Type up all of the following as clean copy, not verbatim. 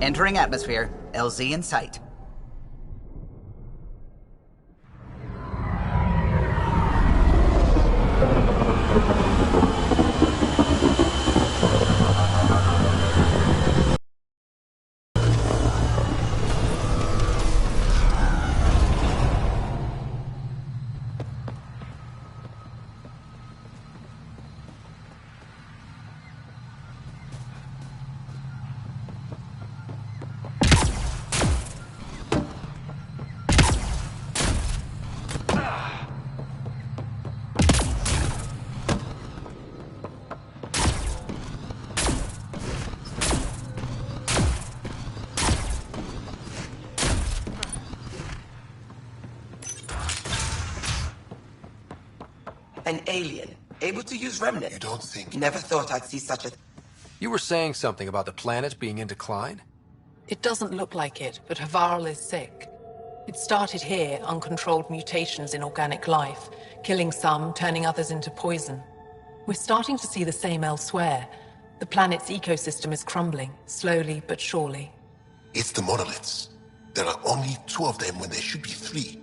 Entering atmosphere. LZ in sight. An alien, able to use Remnant. You don't think... Never thought I'd see such a... You were saying something about the planet being in decline? It doesn't look like it, but Havarl is sick. It started here, uncontrolled mutations in organic life, killing some, turning others into poison. We're starting to see the same elsewhere. The planet's ecosystem is crumbling, slowly but surely. It's the monoliths. There are only 2 of them when there should be 3.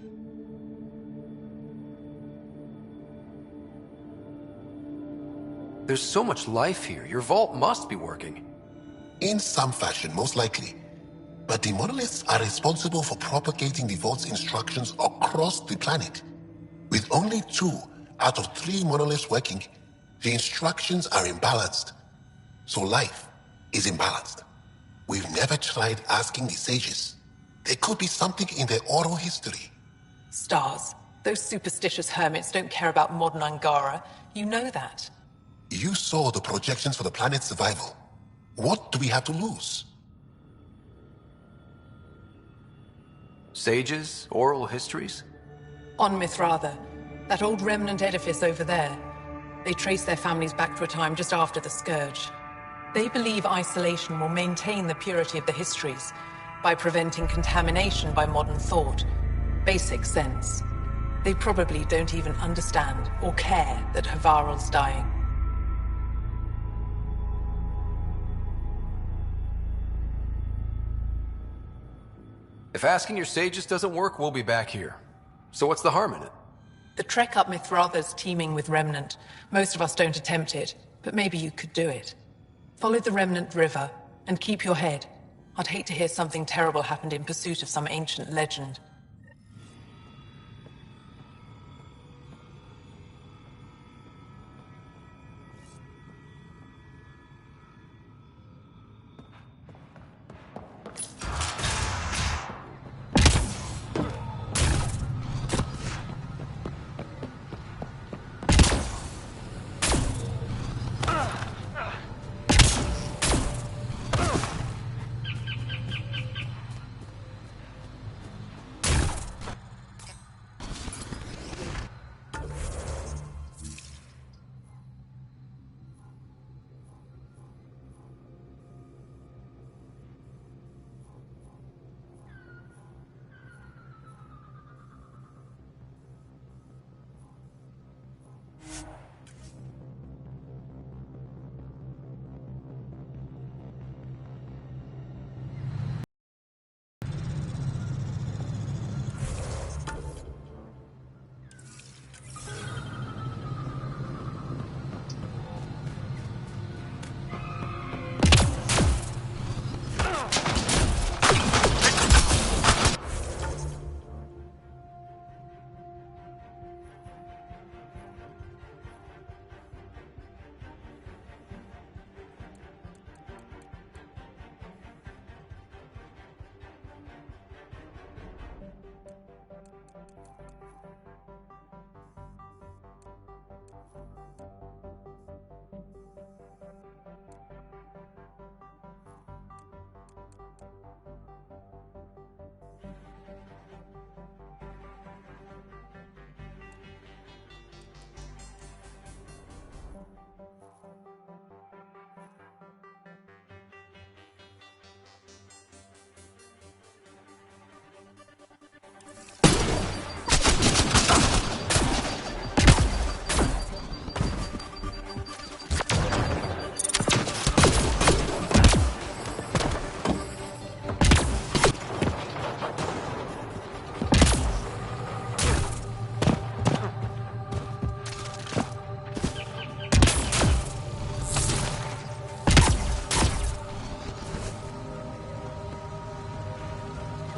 There's so much life here. Your vault must be working. In some fashion, most likely. But the monoliths are responsible for propagating the vault's instructions across the planet. With only 2 out of 3 monoliths working, the instructions are imbalanced. So life is imbalanced. We've never tried asking the sages. There could be something in their oral history. Stars. Those superstitious hermits don't care about modern Angara. You know that. You saw the projections for the planet's survival. What do we have to lose? Sages? Oral histories? On Mithratha, that old remnant edifice over there. They trace their families back to a time just after the Scourge. They believe isolation will maintain the purity of the histories by preventing contamination by modern thought. Basic sense. They probably don't even understand or care that Havarl's dying. If asking your sages doesn't work, we'll be back here. So what's the harm in it? The trek up Mithratha's teeming with Remnant. Most of us don't attempt it, but maybe you could do it. Follow the Remnant River, and keep your head. I'd hate to hear something terrible happened in pursuit of some ancient legend.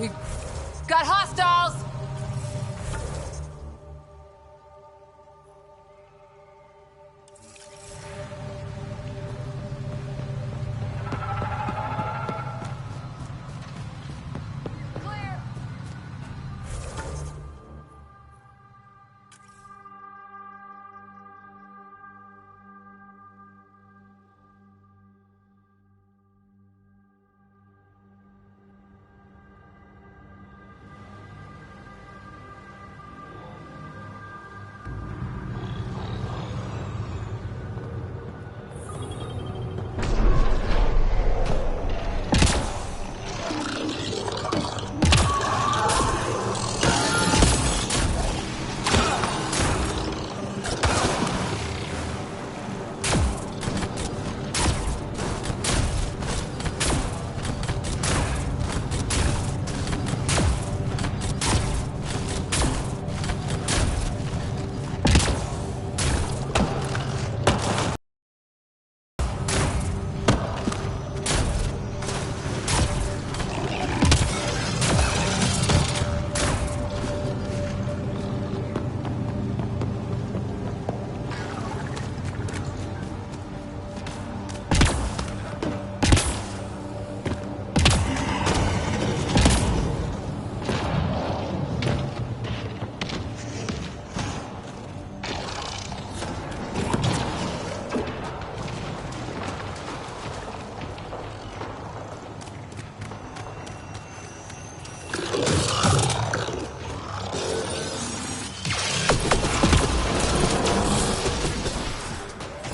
We've got hostiles!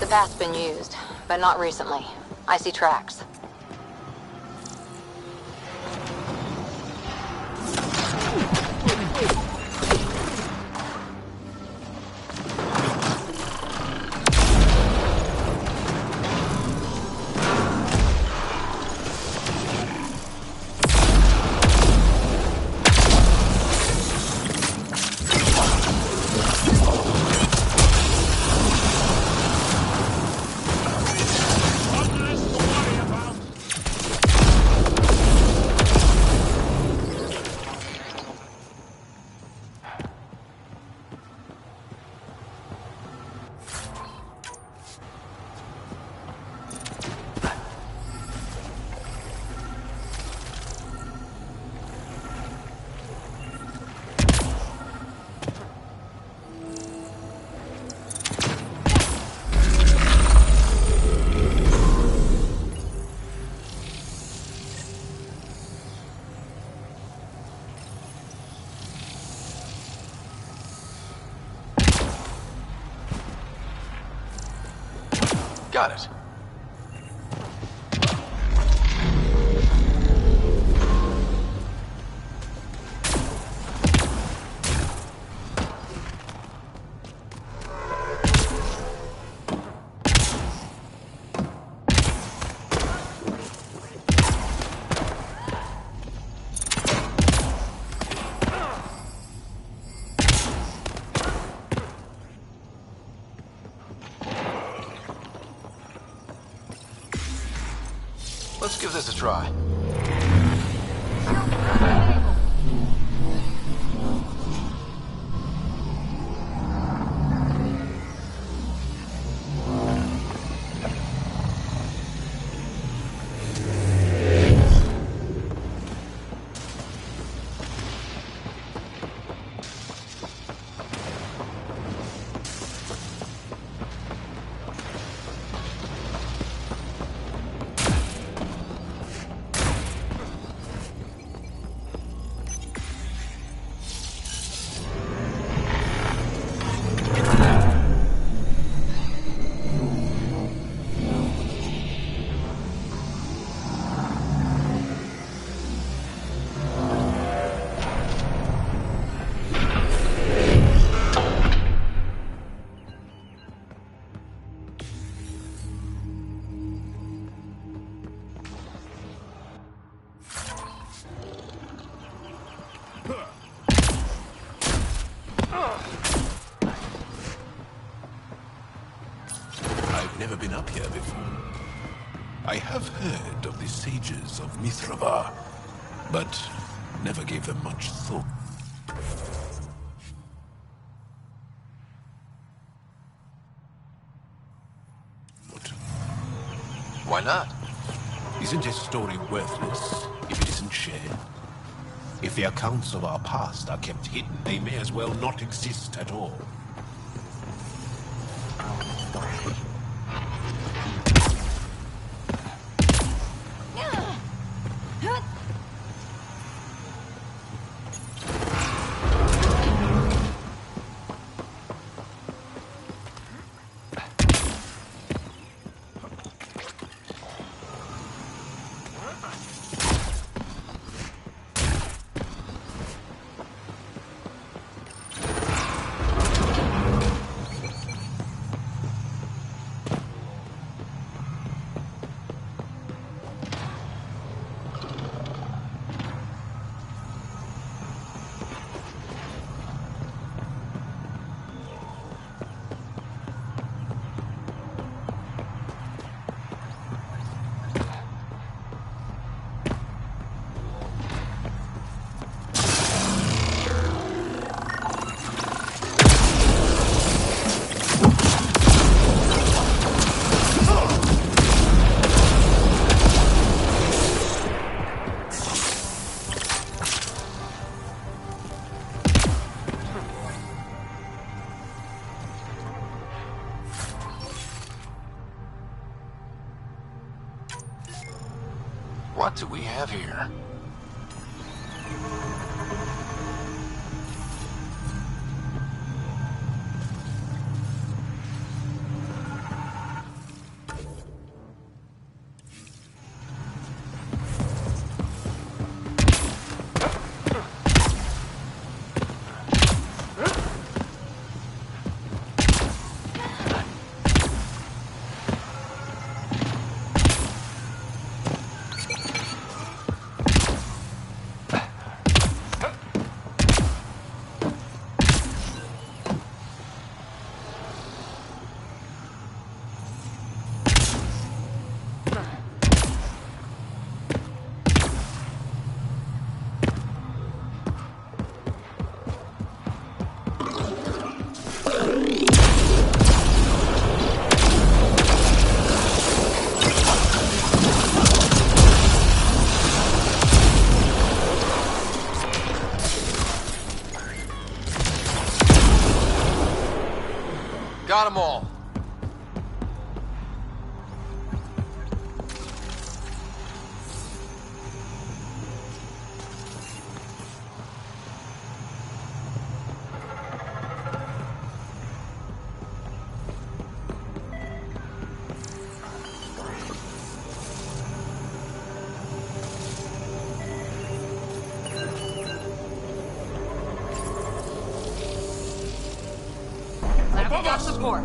The path's been used, but not recently. I see tracks. Got it. Let's give this a try. I've never been up here before. I have heard of the sages of Mithravar, but Never gave them much thought. Why not? Isn't his story worthless if it isn't shared? If the accounts of our past are kept hidden, they may as well not exist at all. What do we have here? Got them all. I've got support.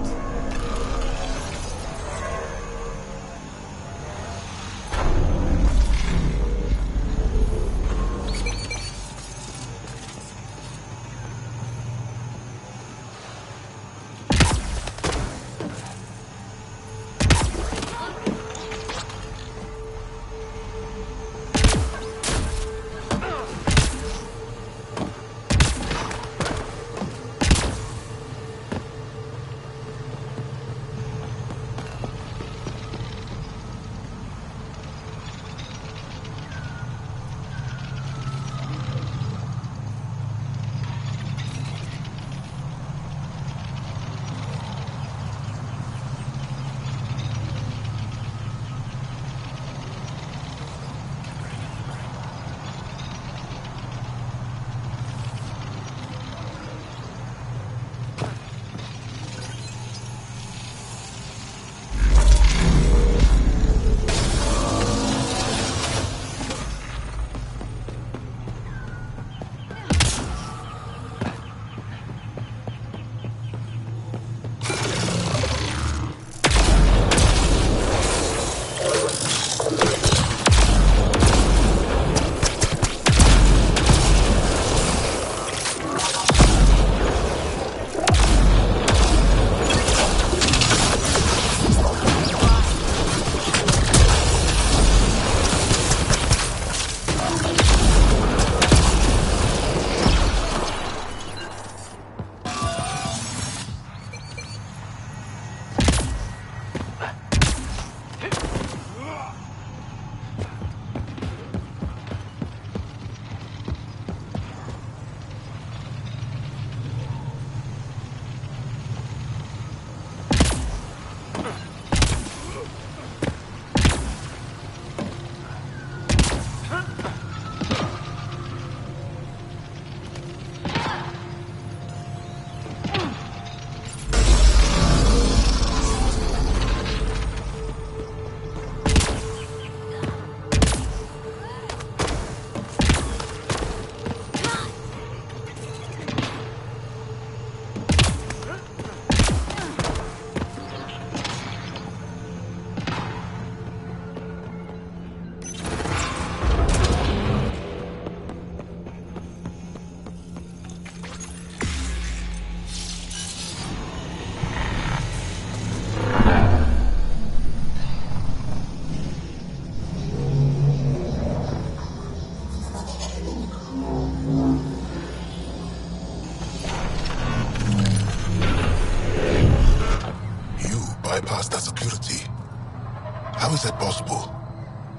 that possible?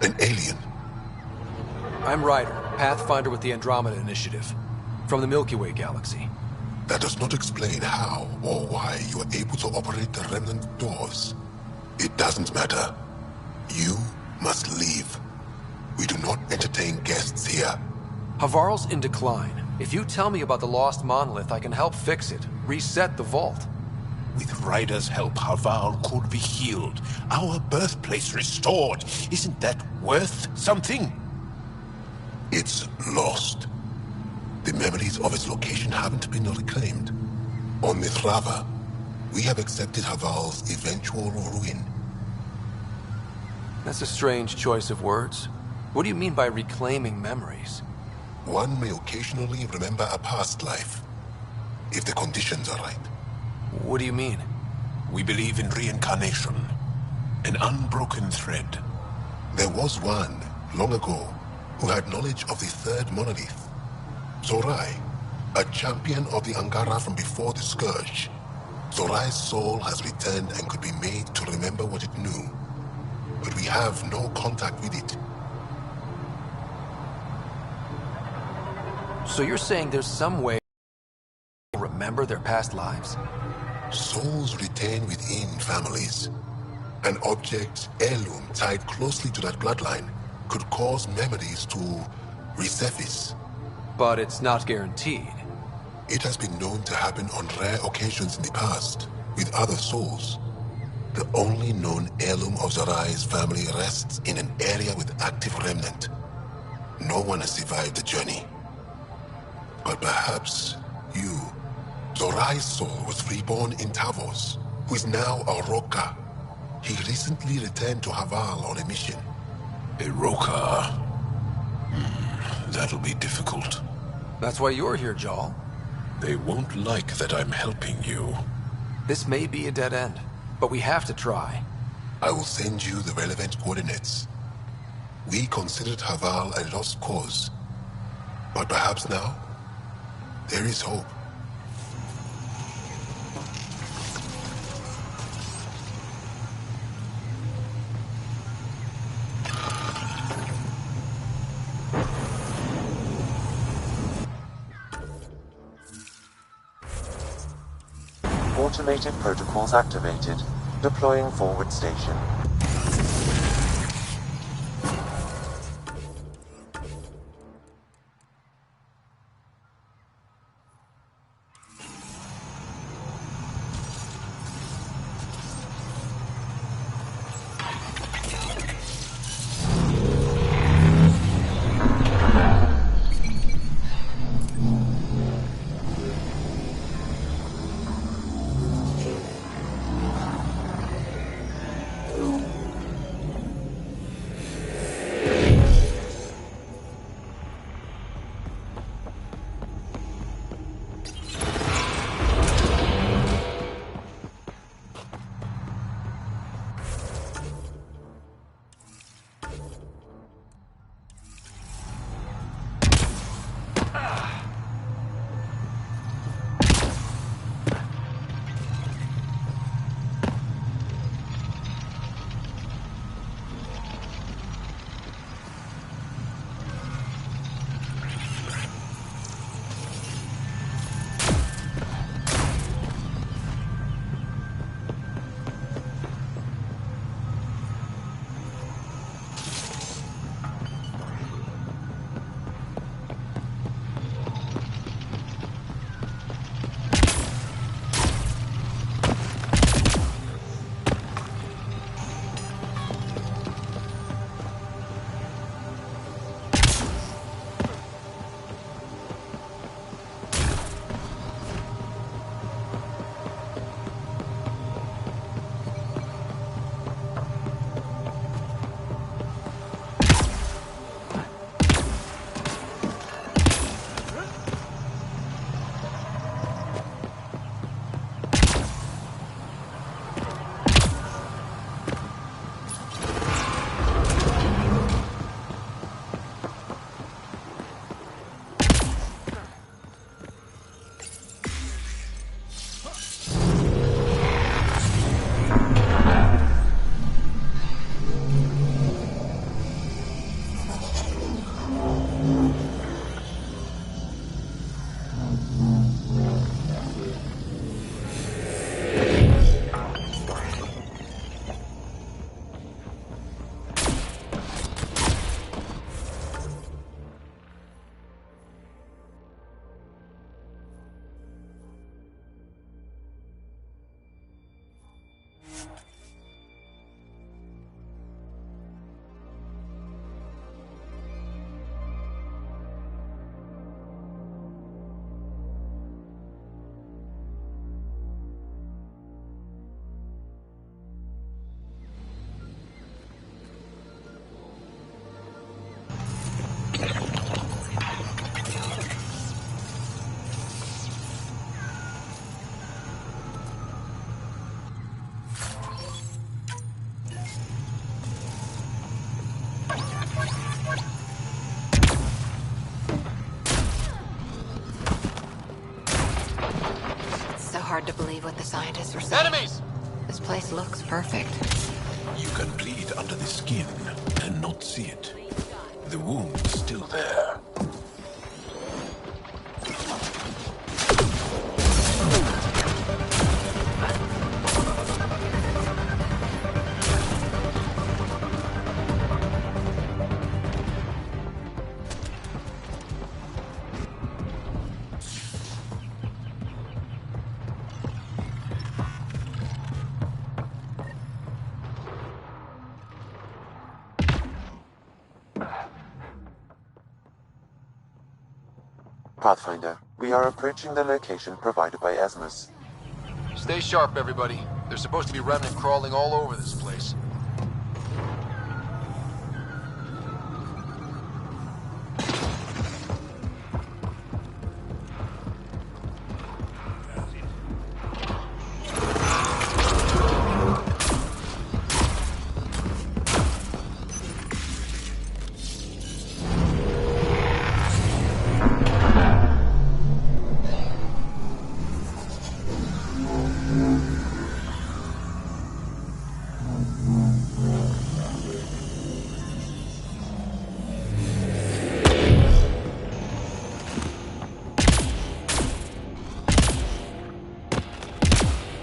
An alien? I'm Ryder, Pathfinder with the Andromeda Initiative, from the Milky Way galaxy. That does not explain how or why you are able to operate the remnant doors. It doesn't matter. You must leave. We do not entertain guests here. Havarl's in decline. If you tell me about the lost monolith, I can help fix it, reset the vault. With Ryder's help, Havarl could be healed. Our birthplace restored. Isn't that worth something? It's lost. The memories of its location haven't been reclaimed. On Mithrava, we have accepted Havarl's eventual ruin. That's a strange choice of words. What do you mean by reclaiming memories? One may occasionally remember a past life, if the conditions are right. What do you mean? We believe in reincarnation. An unbroken thread. There was one, long ago, who had knowledge of the third monolith. Zorai, a champion of the Angara from before the Scourge. Zorai's soul has returned and could be made to remember what it knew. But we have no contact with it. So you're saying there's some way to remember their past lives? Souls retain within families. An object, heirloom, tied closely to that bloodline could cause memories to resurface. But it's not guaranteed. It has been known to happen on rare occasions in the past, with other souls. The only known heirloom of Zorai's family rests in an area with active remnant. No one has survived the journey. But perhaps you. Zorai's soul was reborn in Tavos, who is now a Roka. He recently returned to Havarl on a mission. A Roka. That'll be difficult. That's why you're here, Jaal. They won't like that I'm helping you. This may be a dead end, but we have to try. I will send you the relevant coordinates. We considered Havarl a lost cause. But perhaps now, there is hope. Automated protocols activated. Deploying forward station. hard to believe what the scientists were saying. Enemies! This place looks perfect. You can bleed under the skin and not see it. The wound's still there. Pathfinder, we are approaching the location provided by Asmus. Stay sharp, everybody. There's supposed to be remnant crawling all over this place.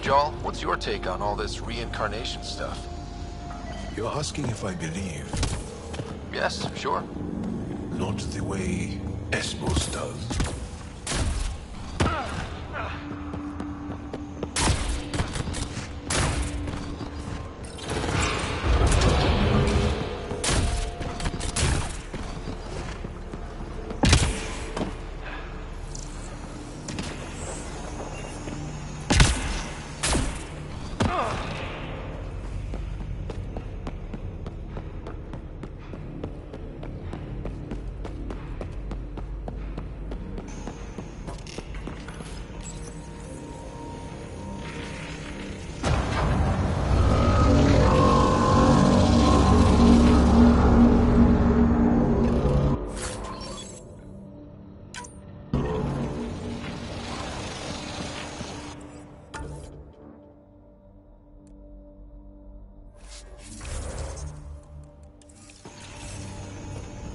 Jarl, what's your take on all this reincarnation stuff? You're asking if I believe. Yes, sure. Not the way Esmos does.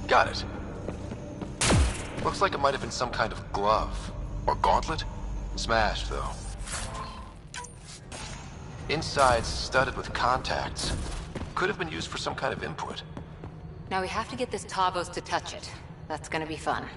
Got it. Looks like it might have been some kind of glove. Or gauntlet? Smashed, though. Inside's studded with contacts. Could have been used for some kind of input. Now we have to get this Tavos to touch it. That's gonna be fun.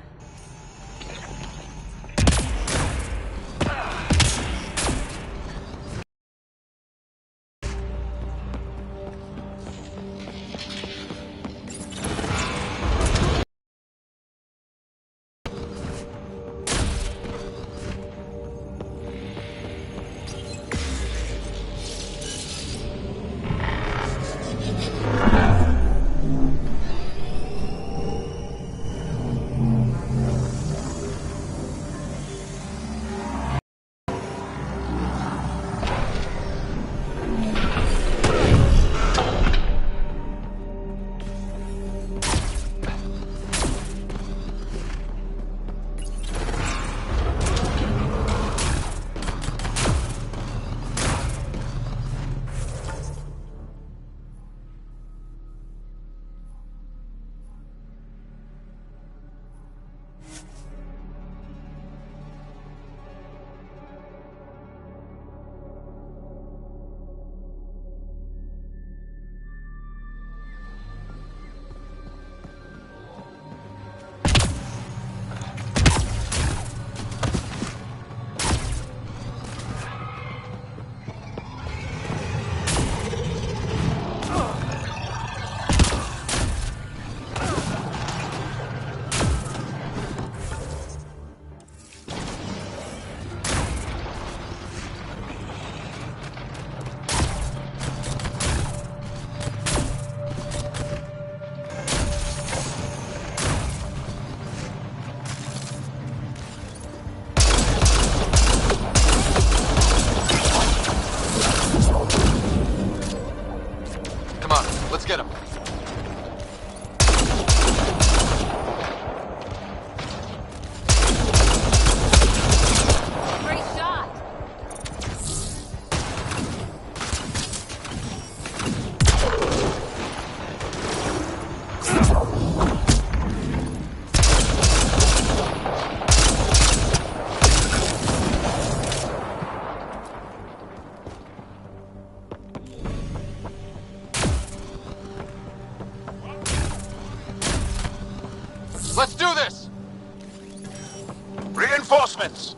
reinforcements!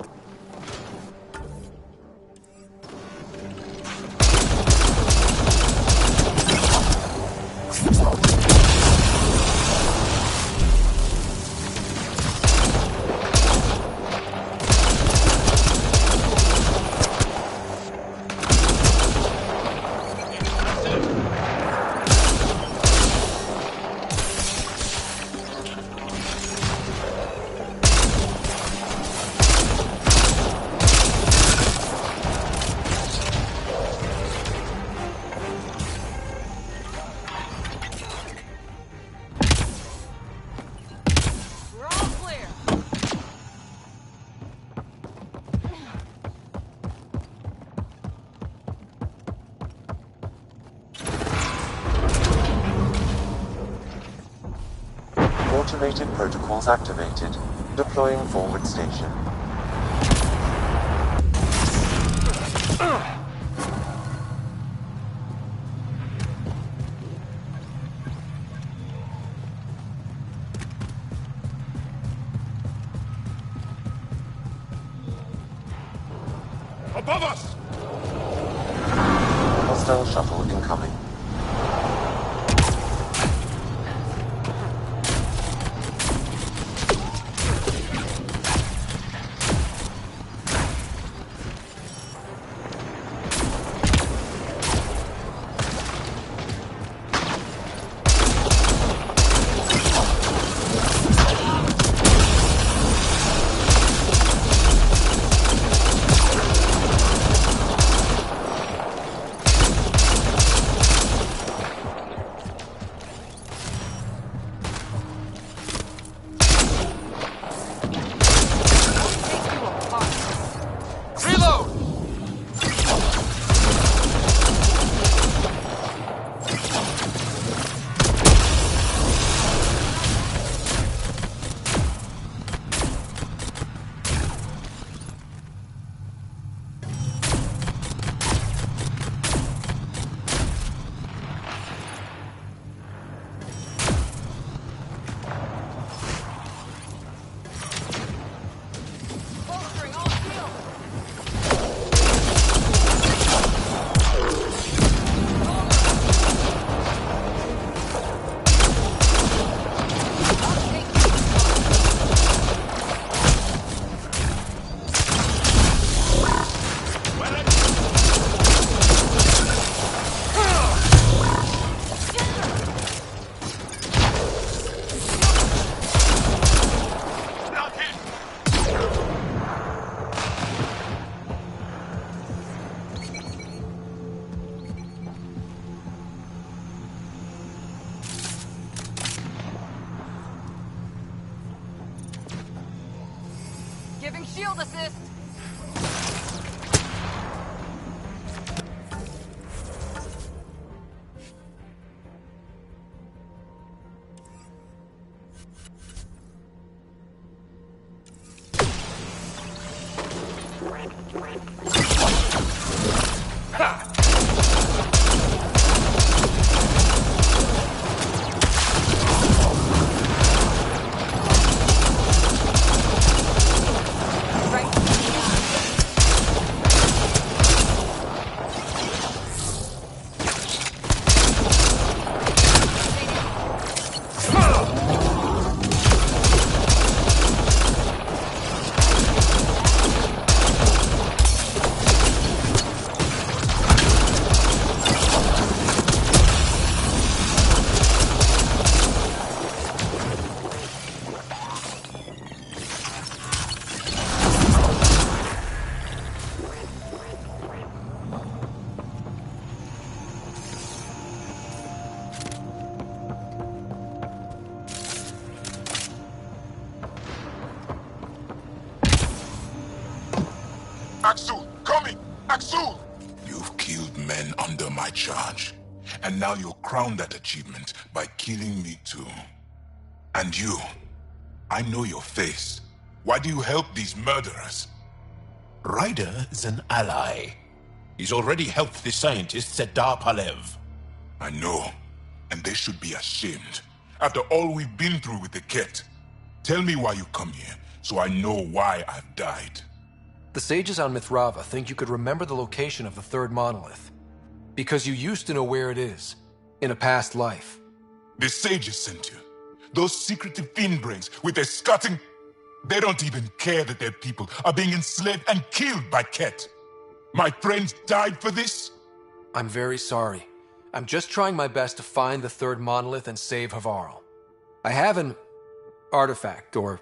Automated protocols activated. Deploying forward station. Above us! Hostile shuttle incoming. Giving shield assist. Axul! Coming! Axul! You've killed men under my charge. And now you'll crown that achievement by killing me too. And you, I know your face. Why do you help these murderers? Ryder is an ally. He's already helped the scientist Sedar Palev. I know, and they should be ashamed. After all we've been through with the Ket. Tell me why you come here. so I know why I've died. The sages on Mithrava think you could remember the location of the third monolith. Because you used to know where it is, in a past life. The sages sent you. Those secretive fiendbrains with their scutting... They don't even care that their people are being enslaved and killed by Ket. My friends died for this? I'm very sorry. I'm just trying my best to find the third monolith and save Havarl. I have an artifact, or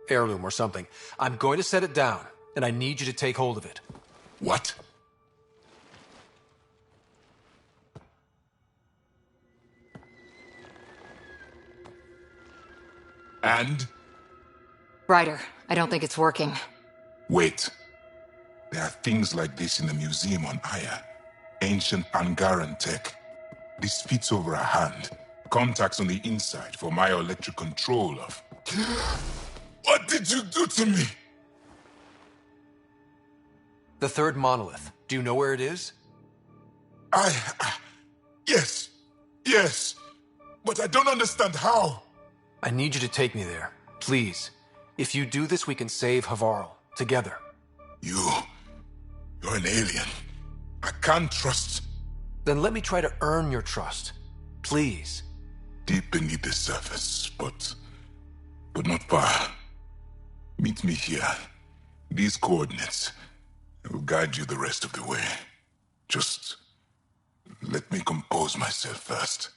heirloom or something. I'm going to set it down, and I need you to take hold of it. What? And? Ryder, I don't think it's working. Wait. There are things like this in the museum on Aya. Ancient Angaran tech. This fits over a hand. Contacts on the inside for myoelectric control of... What did you do to me? The third monolith. Do you know where it is? Yes. Yes. But I don't understand how. I need you to take me there. Please. If you do this, we can save Havarl. Together. You're an alien. I can't trust... Then let me try to earn your trust. Please. Deep beneath the surface, but not far. Meet me here. These coordinates. I will guide you the rest of the way. Just let me compose myself first.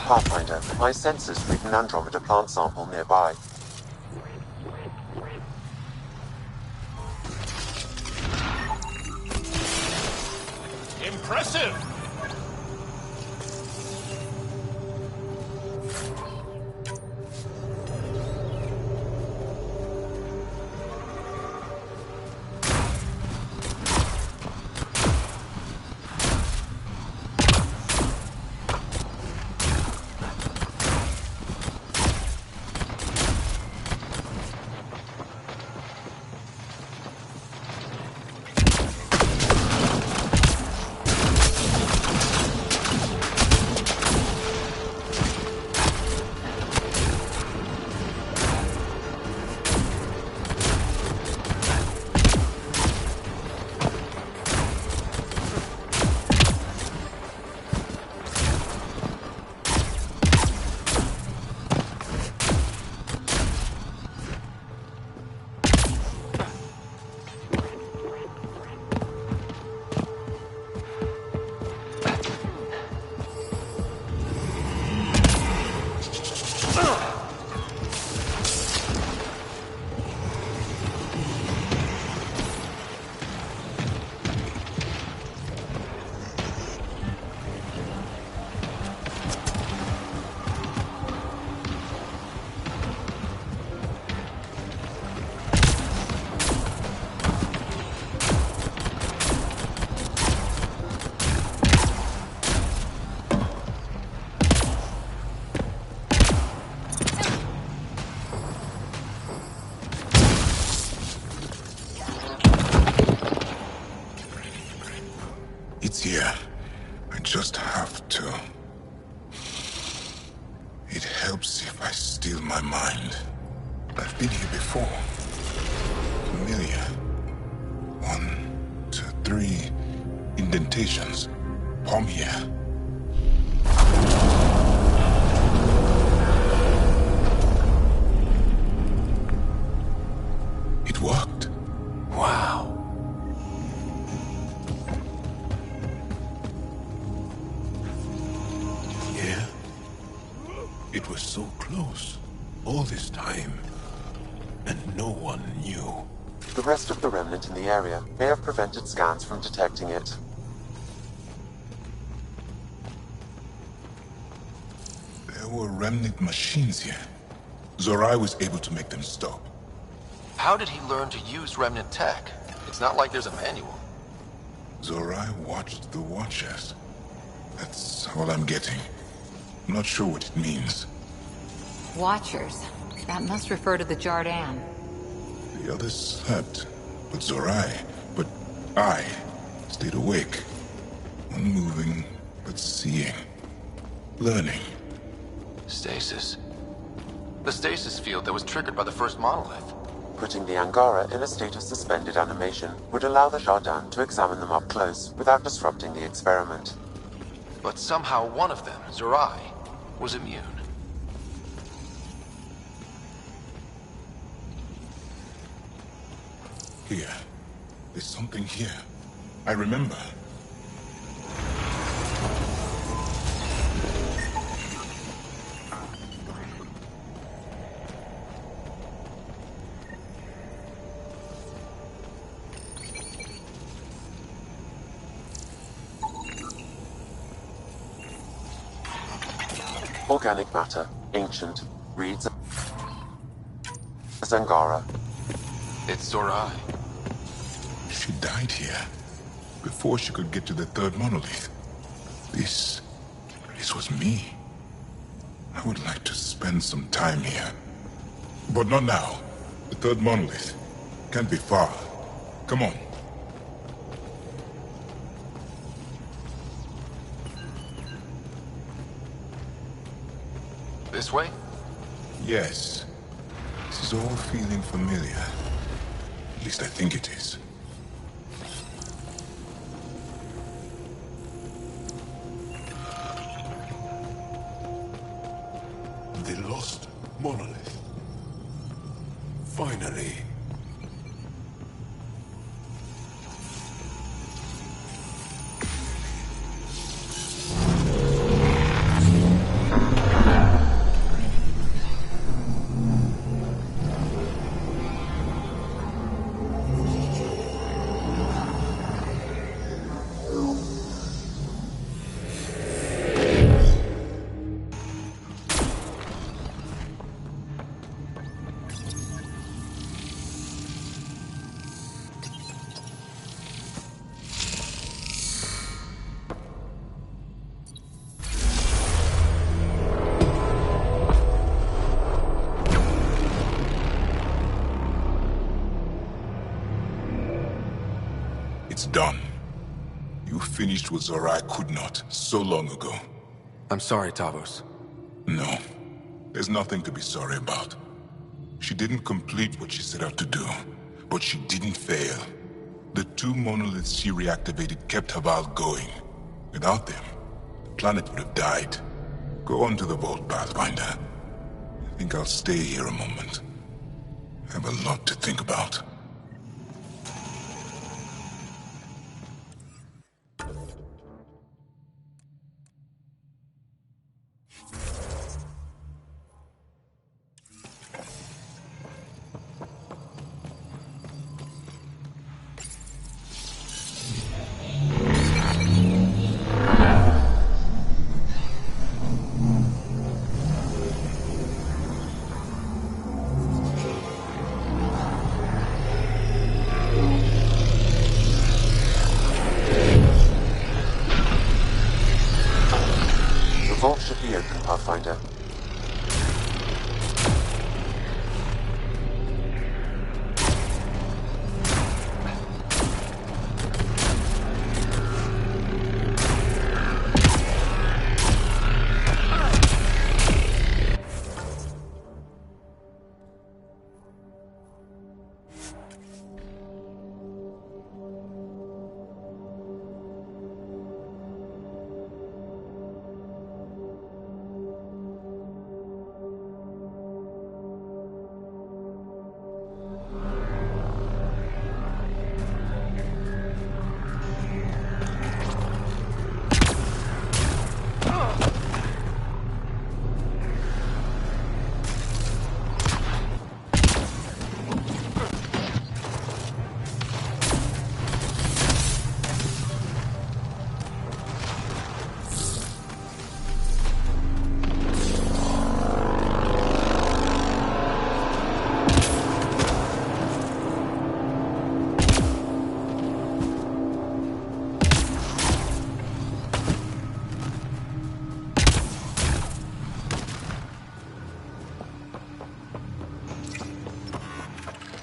Pathfinder, my sensors read an Andromeda plant sample nearby. Impressive! here. I just have to. It helps if I steal my mind. I've been here before. Familiar. 1, 2, 3 indentations. Palm here. It worked. Wow. Yeah? It was so close. All this time. And no one knew. The rest of the remnant in the area may have prevented scans from detecting it. There were remnant machines here. Zorai was able to make them stop. How did he learn to use remnant tech? It's not like there's a manual. Zorai watched the Watchers. That's all I'm getting. I'm not sure what it means. Watchers. That must refer to the Jardan. The others slept, but I stayed awake. Unmoving, but seeing. Learning. Stasis. The stasis field that was triggered by the first monolith. Putting the Angara in a state of suspended animation would allow the Jardan to examine them up close without disrupting the experiment. But somehow one of them, Zorai, was immune. Here. There's something here. I remember. Organic matter, ancient, reads as Angara. It's Zorai. She died here. Before she could get to the third monolith. This was me. I would like to spend some time here. But not now. The third monolith. Can't be far. Come on. This way? Yes. This is all feeling familiar. At least I think it is. The lost monolith. Finally. It's done. You finished what Zorai could not so long ago. I'm sorry, Tavos. No. There's nothing to be sorry about. She didn't complete what she set out to do, but she didn't fail. The 2 monoliths she reactivated kept Haval going. Without them, the planet would have died. Go on to the vault, Pathfinder. I think I'll stay here a moment. I have a lot to think about.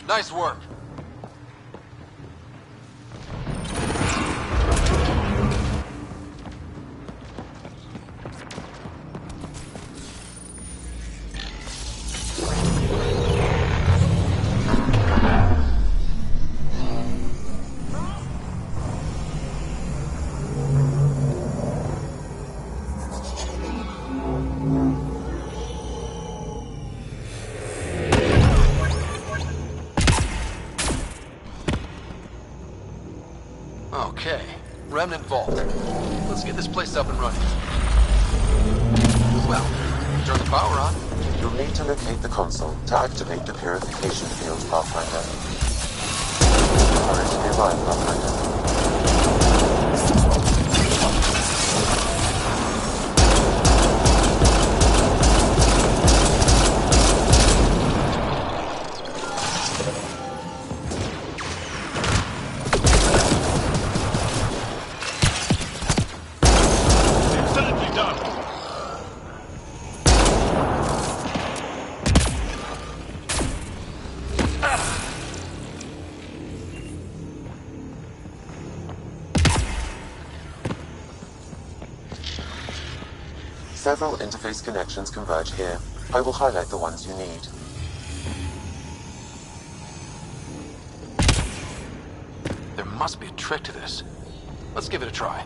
Nice work. Okay, Remnant Vault. Let's get this place up and running. Well, turn the power on. You'll need to locate the console to activate the purification field, Pathfinder. Hurry to nearby, Pathfinder. Several interface connections converge here. I will highlight the ones you need. There must be a trick to this. Let's give it a try.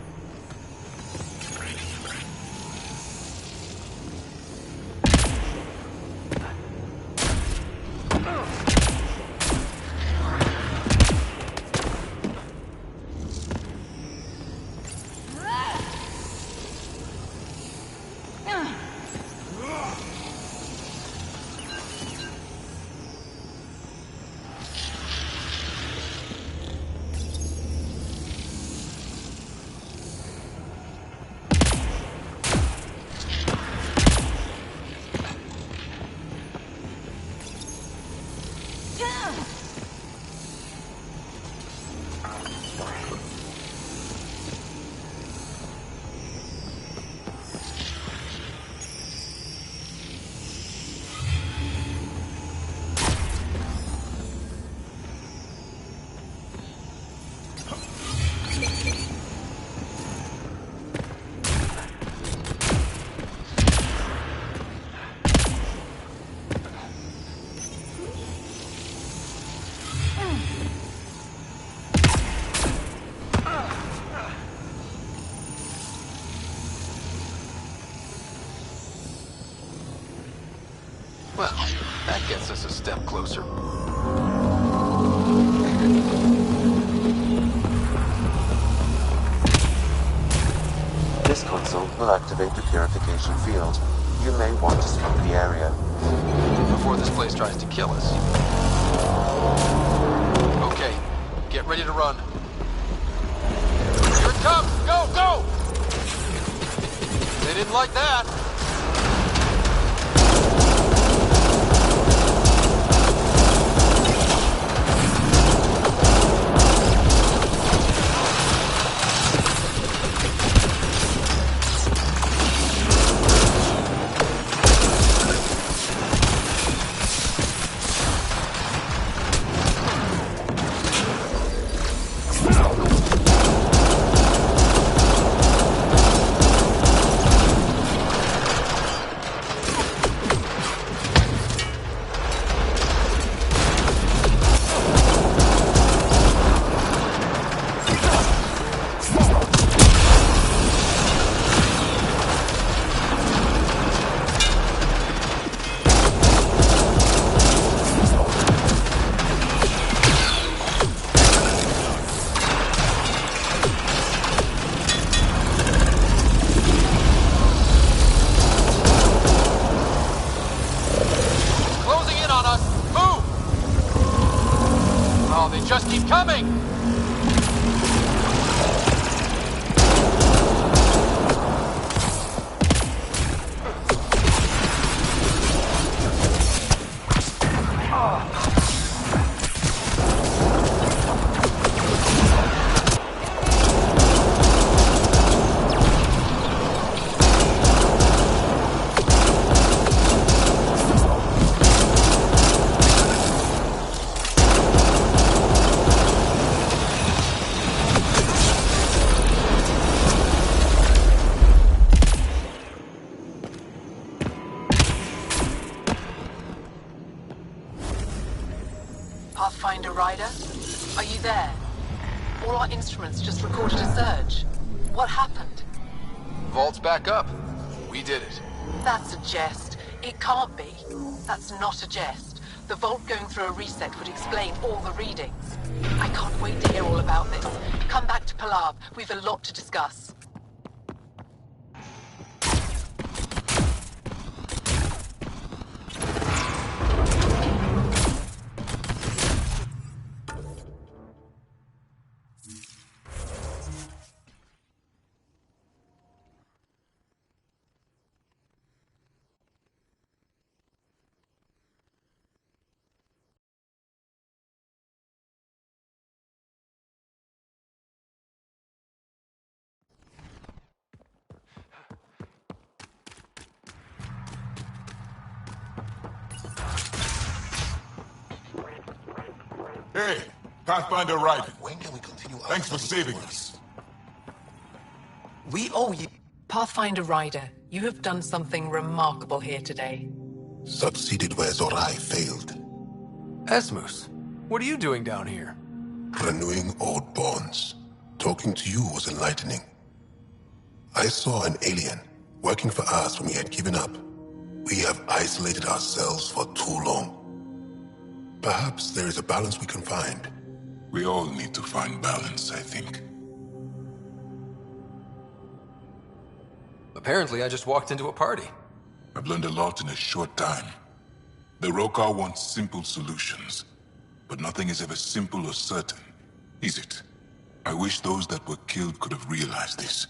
Well, that gets us a step closer. This console will activate the purification field. You may want to scope the area. Before this place tries to kill us. Okay, get ready to run. Here it comes! Go, go! They didn't like that. Just keep coming! Pathfinder Ryder? Are you there? All our instruments just recorded a surge. What happened? Vault's back up. We did it. That's a jest. It can't be. That's not a jest. The vault going through a reset would explain all the readings. I can't wait to hear all about this. Come back to Palav. We've a lot to discuss. Hey, Pathfinder Ryder. When can we continue? Thanks for saving us. We owe you. Pathfinder Ryder, you have done something remarkable here today. Succeeded where Zorai failed. Esmus, what are you doing down here? Renewing old bonds. Talking to you was enlightening. I saw an alien working for us when we had given up. We have isolated ourselves for too long. Perhaps there is a balance we can find. We all need to find balance, I think. Apparently, I just walked into a party. I've learned a lot in a short time. The Rokar wants simple solutions, but nothing is ever simple or certain, is it? I wish those that were killed could have realized this.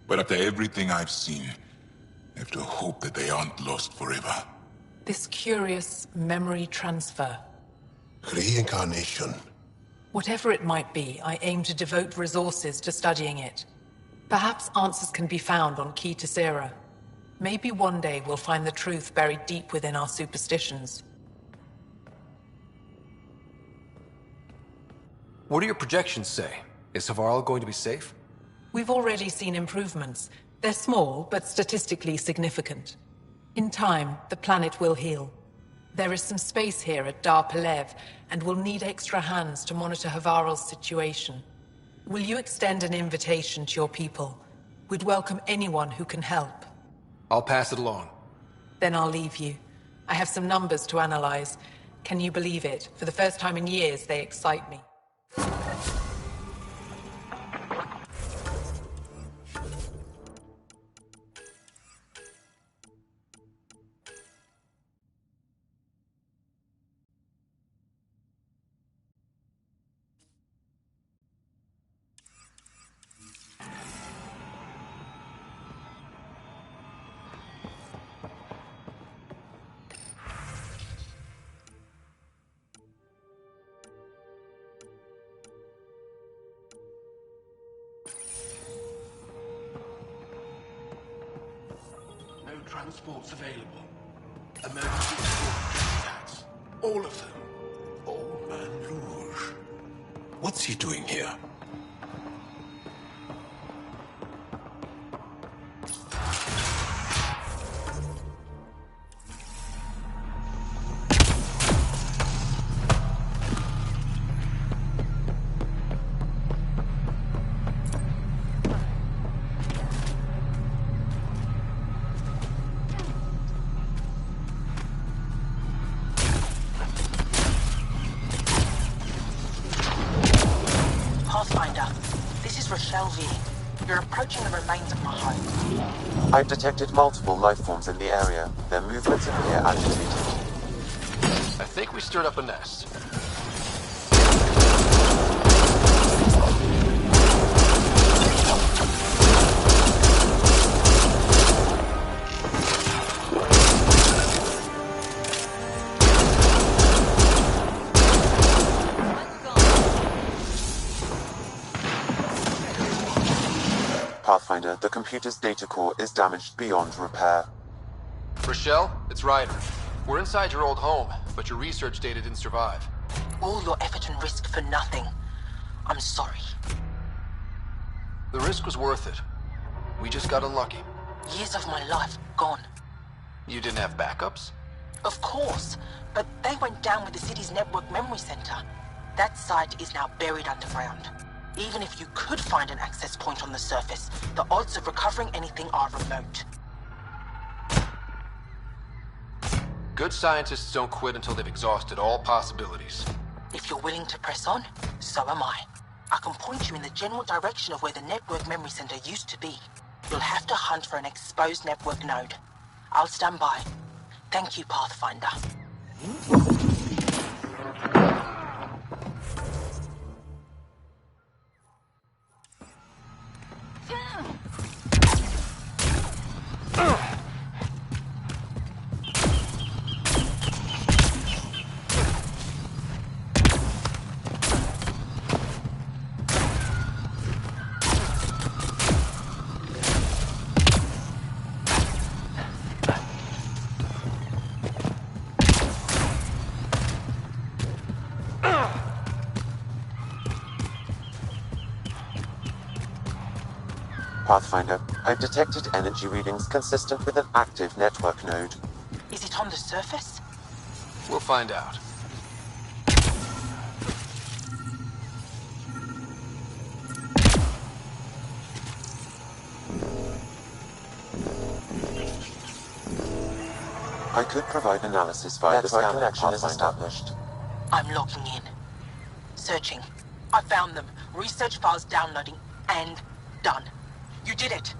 But after everything I've seen, I have to hope that they aren't lost forever. This curious memory transfer. Reincarnation. Whatever it might be, I aim to devote resources to studying it. Perhaps answers can be found on Key Tessera. Maybe one day we'll find the truth buried deep within our superstitions. What do your projections say? Is Havarl going to be safe? We've already seen improvements. They're small, but statistically significant. In time, the planet will heal. There is some space here at Dar Pelev, and we'll need extra hands to monitor Havarl's situation. Will you extend an invitation to your people? We'd welcome anyone who can help. I'll pass it along. Then I'll leave you. I have some numbers to analyze. Can you believe it? For the first time in years, they excite me. Transports available. Emergency support. All of them. Old Man Rouge. What's he doing here? You're approaching the remains of my home. I've detected multiple life forms in the area. Their movements appear agitated. I think we stirred up a nest. Pathfinder, the computer's data core is damaged beyond repair. Rochelle, it's Ryder. We're inside your old home, but your research data didn't survive. All your effort and risk for nothing. I'm sorry. The risk was worth it. We just got unlucky. Years of my life gone. You didn't have backups? Of course, but but they went down with the city's network memory center. That site is now buried underground. Even if you could find an access point on the surface, the odds of recovering anything are remote. Good scientists don't quit until they've exhausted all possibilities. If you're willing to press on, so am I. I can point you in the general direction of where the network memory center used to be. You'll have to hunt for an exposed network node. I'll stand by. Thank you, Pathfinder. Pathfinder, I've detected energy readings consistent with an active network node. Is it on the surface? We'll find out. I could provide analysis via the scanner. Connection is established. I'm logging in. Searching. I found them. Research files downloading and done. You did it.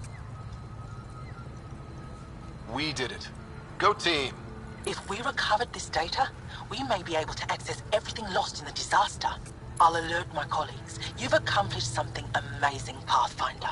We did it. Go team. If we recovered this data, we may be able to access everything lost in the disaster. I'll alert my colleagues. You've accomplished something amazing, Pathfinder.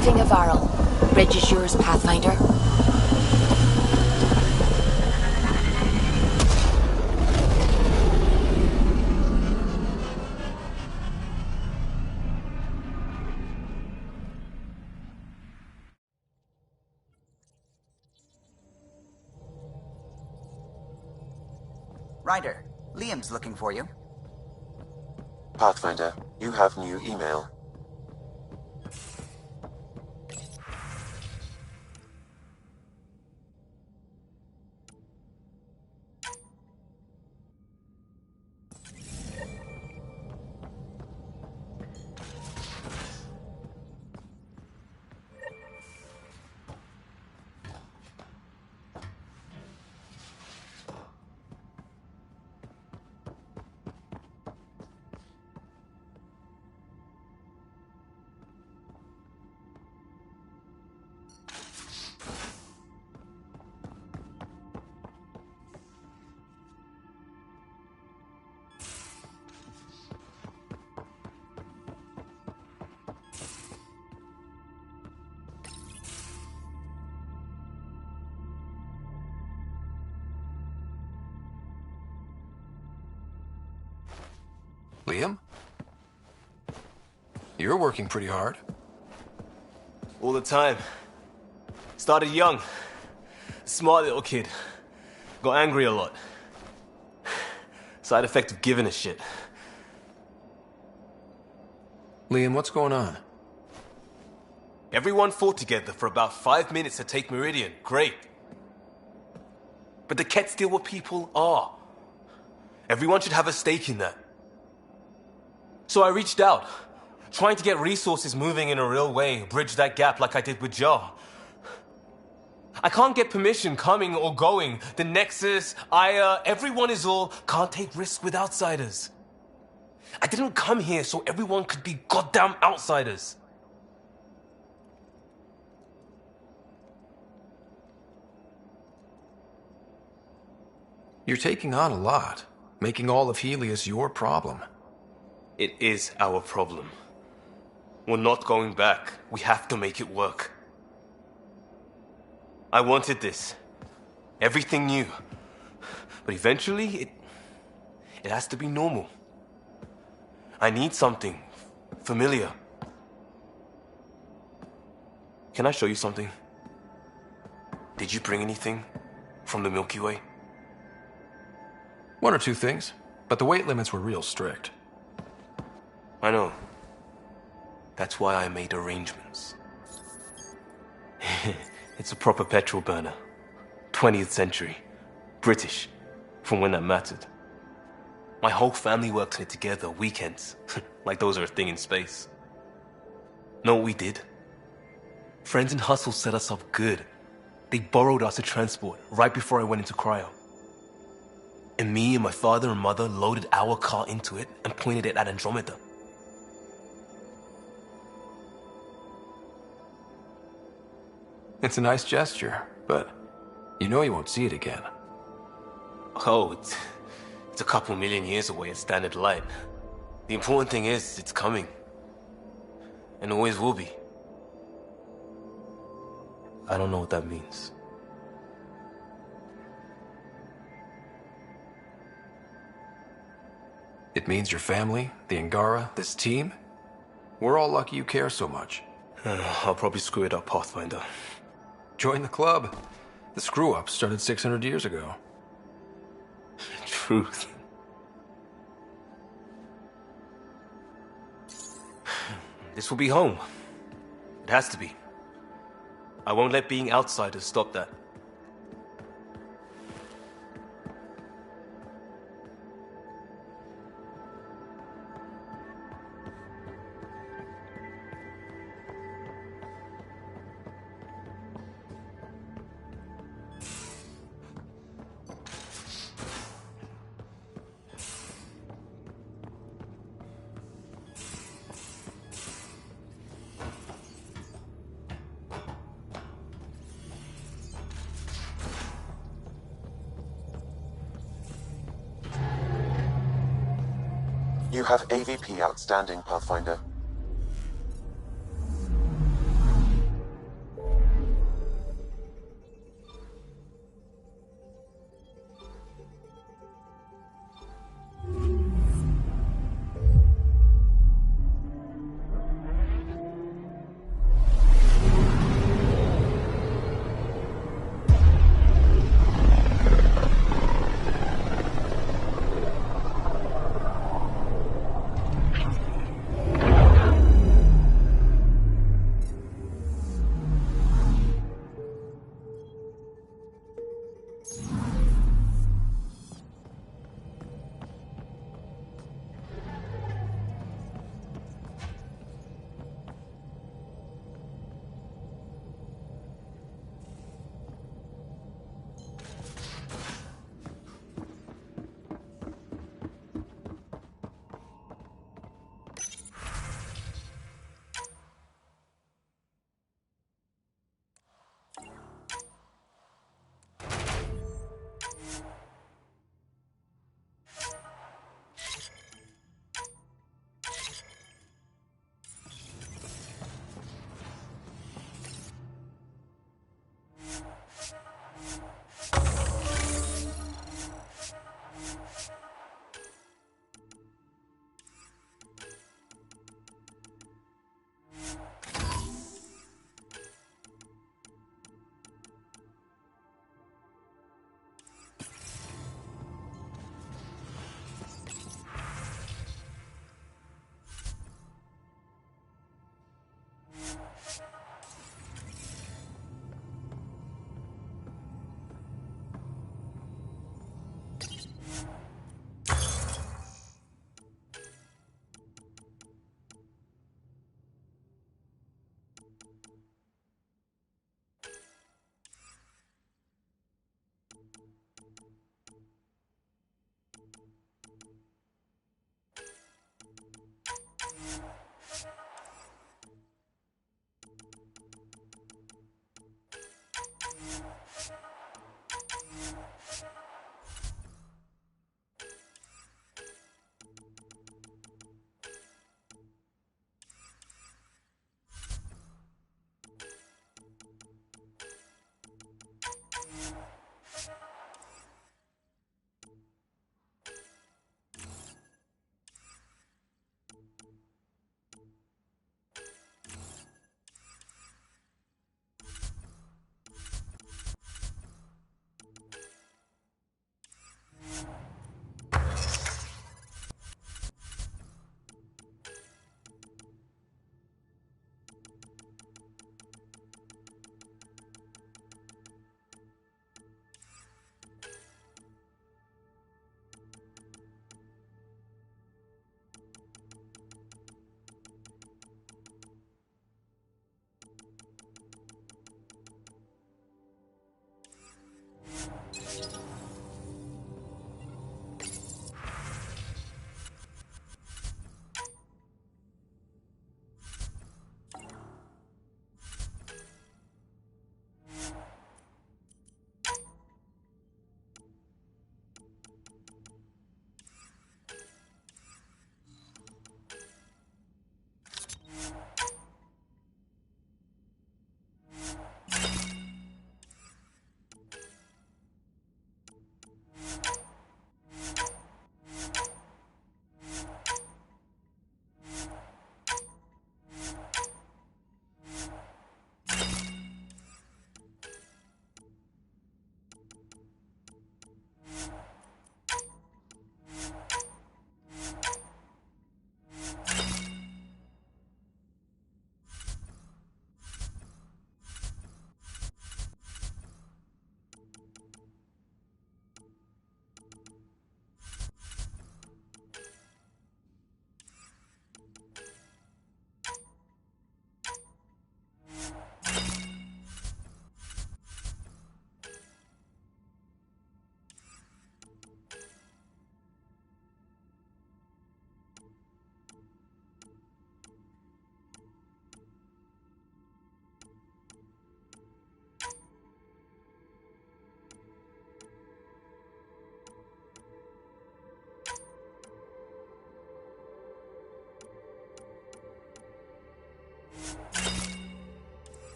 Leaving Avaril. Bridge is yours, Pathfinder. Ryder, Liam's looking for you. Pathfinder, you have new email. Liam? You're working pretty hard. All the time. Started young. Smart little kid. Got angry a lot. Side effect of giving a shit. Liam, what's going on? Everyone fought together for about 5 minutes to take Meridian. Great. But the Kett still what people are. Everyone should have a stake in that. So I reached out, trying to get resources moving in a real way, bridge that gap like I did with Jar. I can't get permission coming or going. The Nexus, Aya, everyone is all can't take risks with outsiders. I didn't come here so everyone could be goddamn outsiders. You're taking on a lot, making all of Heleus your problem. It is our problem. We're not going back. We have to make it work. I wanted this. Everything new. But eventually, it has to be normal. I need something familiar. Can I show you something? Did you bring anything from the Milky Way? One or two things, but the weight limits were real strict. I know. That's why I made arrangements. It's a proper petrol burner. 20th century. British. From when that mattered. My whole family works on it together, weekends. Like those are a thing in space. Know what we did? Friends in Hustle set us up good. They borrowed us to transport right before I went into cryo. And me and my father and mother loaded our car into it and pointed it at Andromeda. It's a nice gesture, but you know you won't see it again. Oh, it's a couple million years away at standard light. The important thing is, it's coming. And always will be. I don't know what that means. It means your family, the Angara, this team. We're all lucky you care so much. I'll probably screw it up, Pathfinder. Join the club. The screw-up started 600 years ago. Truth. This will be home. It has to be. I won't let being outsiders stop that. You have AVP outstanding, Pathfinder.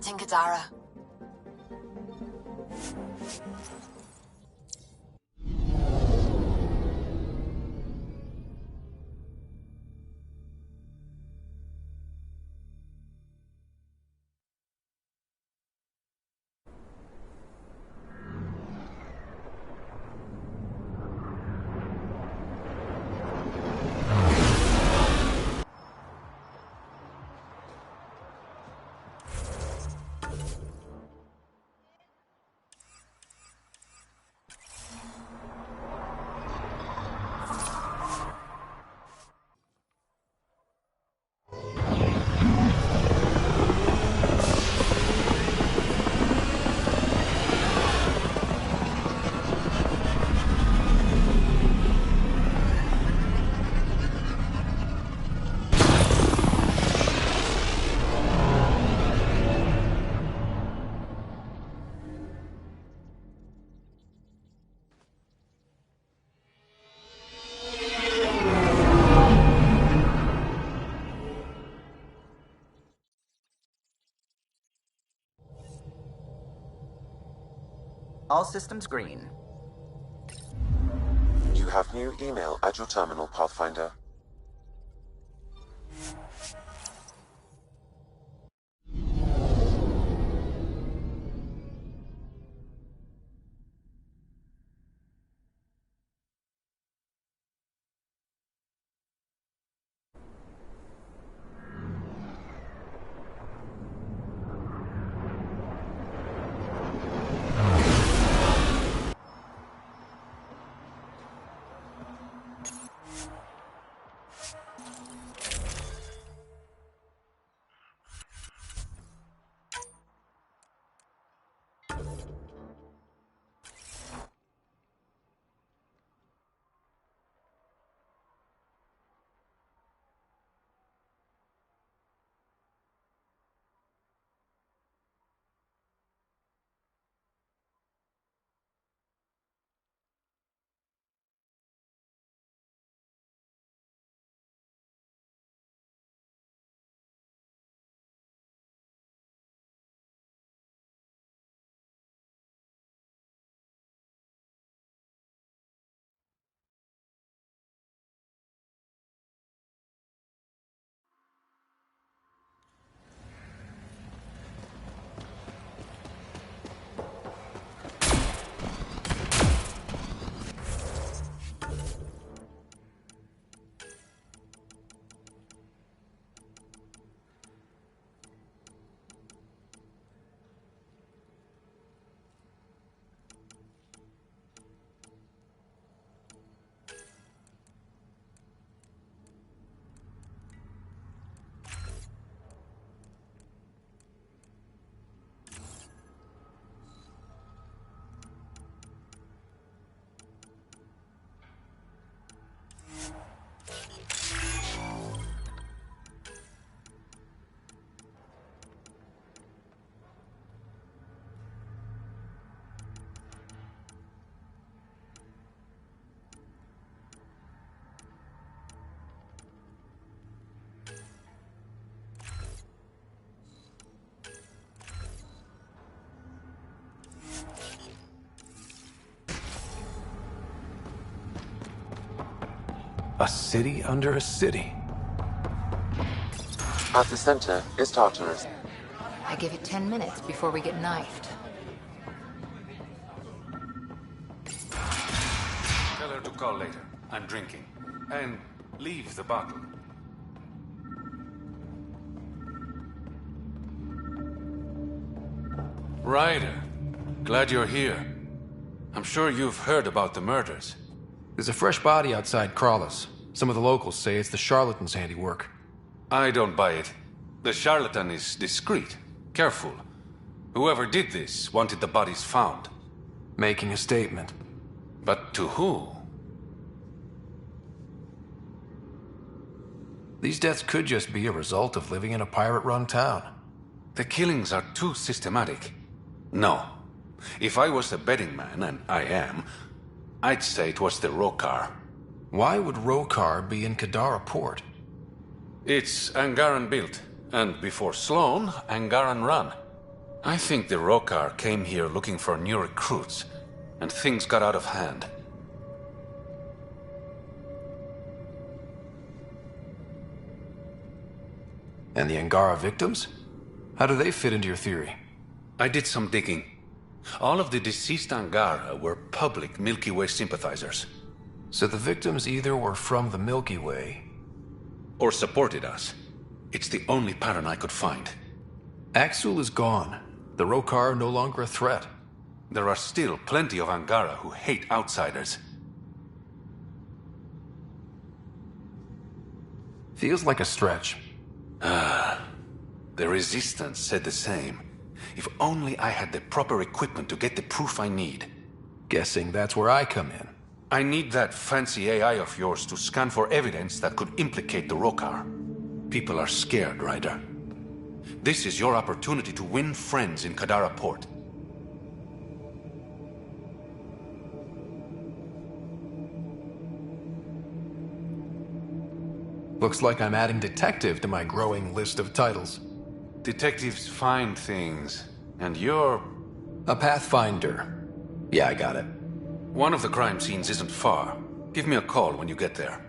what's in Kadara. All systems green. You have new email at your terminal, Pathfinder. A city under a city. At the center is Tartarus. I give it 10 minutes before we get knifed. Tell her to call later. I'm drinking. And leave the bottle. Ryder, glad you're here. I'm sure you've heard about the murders. There's a fresh body outside Crawlers. Some of the locals say it's the charlatan's handiwork. I don't buy it. The charlatan is discreet, careful. Whoever did this wanted the bodies found. Making a statement. But to who? These deaths could just be a result of living in a pirate-run town. The killings are too systematic. No. If I was a betting man, and I am, I'd say it was the Rokar. Why would Rokar be in Kadara port? It's Angaran built, and before Sloan, Angaran run. I think the Rokar came here looking for new recruits, and things got out of hand. And the Angara victims? How do they fit into your theory? I did some digging. All of the deceased Angara were public Milky Way sympathizers. So the victims either were from the Milky Way... or supported us. It's the only pattern I could find. Axul is gone. The Rokar are no longer a threat. There are still plenty of Angara who hate outsiders. Feels like a stretch. The Resistance said the same. If only I had the proper equipment to get the proof I need. Guessing that's where I come in. I need that fancy AI of yours to scan for evidence that could implicate the Rokar. People are scared, Ryder. This is your opportunity to win friends in Kadara Port. Looks like I'm adding detective to my growing list of titles. Detectives find things, and you're... a pathfinder. Yeah, I got it. One of the crime scenes isn't far. Give me a call when you get there.